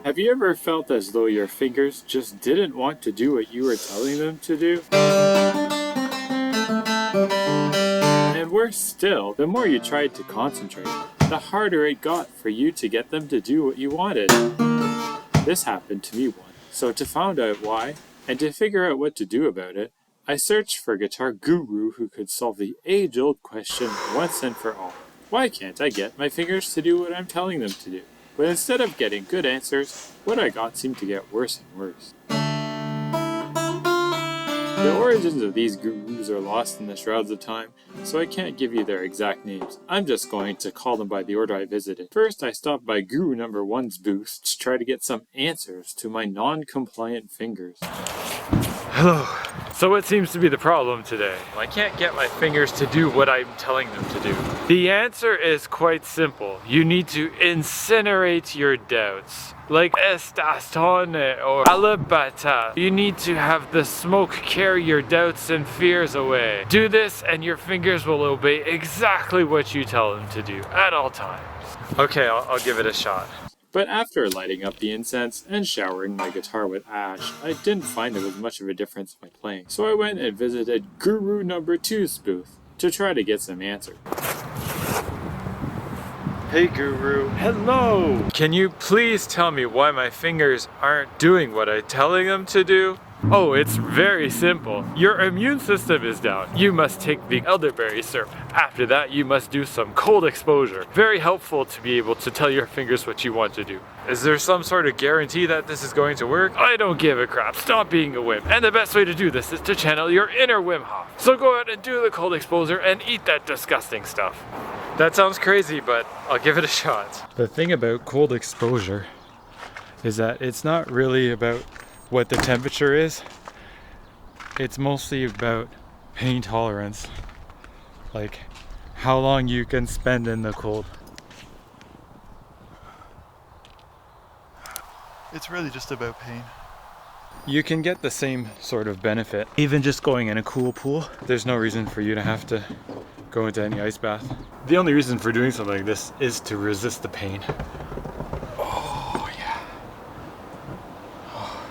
Have you ever felt as though your fingers just didn't want to do what you were telling them to do? And worse still, the more you tried to concentrate, the harder it got for you to get them to do what you wanted. This happened to me once, so to find out why, and to figure out what to do about it, I searched for a guitar guru who could solve the age-old question once and for all. Why can't I get my fingers to do what I'm telling them to do? But instead of getting good answers, what I got seemed to get worse and worse. The origins of these gurus are lost in the shrouds of time, so I can't give you their exact names. I'm just going to call them by the order I visited. First, I stopped by Guru number 1's booth to try to get some answers to my non-compliant fingers. Hello. So what seems to be the problem today? I can't get my fingers to do what I'm telling them to do. The answer is quite simple. You need to incinerate your doubts. Like estastone or alabata. You need to have the smoke carry your doubts and fears away. Do this and your fingers will obey exactly what you tell them to do at all times. Okay, I'll give it a shot. But after lighting up the incense and showering my guitar with ash, I didn't find there was much of a difference in my playing. So I went and visited Guru number 2's booth to try to get some answers. Hey Guru. Hello! Can you please tell me why my fingers aren't doing what I'm telling them to do? Oh, it's very simple. Your immune system is down. You must take the elderberry syrup. After that, you must do some cold exposure. Very helpful to be able to tell your fingers what you want to do. Is there some sort of guarantee that this is going to work? I don't give a crap. Stop being a wimp. And the best way to do this is to channel your inner Wim Hof. So go out and do the cold exposure and eat that disgusting stuff. That sounds crazy, but I'll give it a shot. The thing about cold exposure is that it's not really about what the temperature is. It's mostly about pain tolerance. Like how long you can spend in the cold. It's really just about pain. You can get the same sort of benefit even just going in a cool pool. There's no reason for you to have to go into any ice bath. The only reason for doing something like this is to resist the pain. Oh yeah. Oh.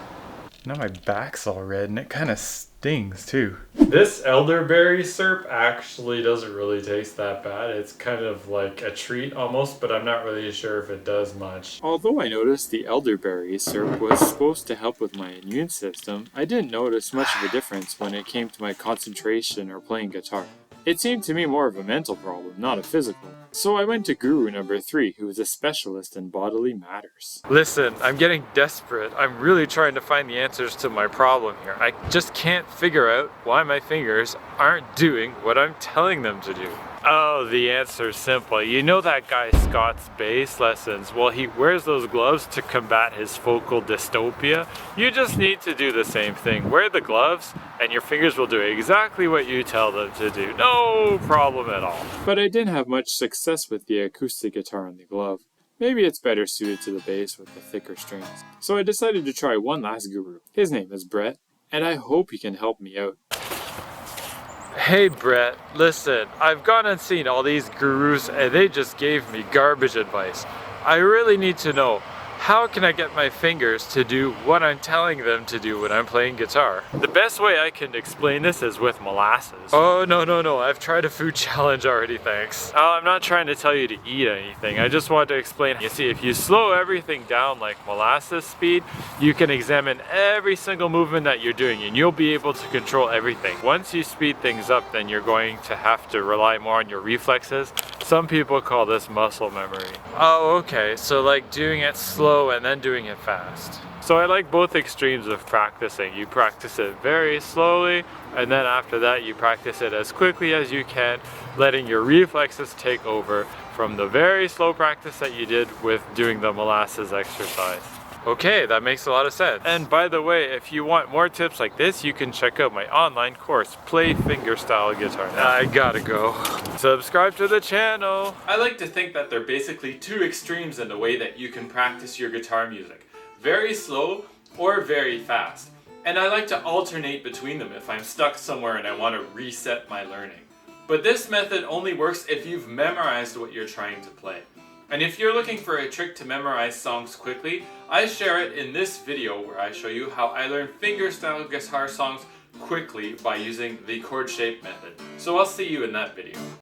Now my back's all red and it kind of stings too. This elderberry syrup actually doesn't really taste that bad. It's kind of like a treat almost, but I'm not really sure if it does much. Although I noticed the elderberry syrup was supposed to help with my immune system, I didn't notice much of a difference when it came to my concentration or playing guitar. It seemed to me more of a mental problem, not a physical. So I went to Guru number 3, who is a specialist in bodily matters. Listen, I'm getting desperate. I'm really trying to find the answers to my problem here. I just can't figure out why my fingers aren't doing what I'm telling them to do. Oh, the answer's simple. You know that guy Scott's bass lessons? Well, he wears those gloves to combat his focal dystopia. You just need to do the same thing. Wear the gloves and your fingers will do exactly what you tell them to do. No problem at all. But I didn't have much success with the acoustic guitar and the glove. Maybe it's better suited to the bass with the thicker strings. So I decided to try one last guru. His name is Brett, and I hope he can help me out. Hey Brett, listen, I've gone and seen all these gurus and they just gave me garbage advice. I really need to know, how can I get my fingers to do what I'm telling them to do when I'm playing guitar? The best way I can explain this is with molasses. Oh, no, I've tried a food challenge already, thanks. I'm not trying to tell you to eat anything. I just want to explain. You see, if you slow everything down like molasses speed, you can examine every single movement that you're doing and you'll be able to control everything. Once you speed things up, then you're going to have to rely more on your reflexes. Some people call this muscle memory. Oh, okay, so like doing it slow and then doing it fast. So I like both extremes of practicing. You practice it very slowly, and then after that you practice it as quickly as you can, letting your reflexes take over from the very slow practice that you did with doing the molasses exercise. Okay, that makes a lot of sense. And by the way, if you want more tips like this, you can check out my online course, Play Fingerstyle Guitar Now. I gotta go. Subscribe to the channel. I like to think that there are basically two extremes in the way that you can practice your guitar music. Very slow or very fast. And I like to alternate between them if I'm stuck somewhere and I want to reset my learning. But this method only works if you've memorized what you're trying to play. And if you're looking for a trick to memorize songs quickly, I share it in this video where I show you how I learned fingerstyle guitar songs quickly by using the chord shape method. So I'll see you in that video.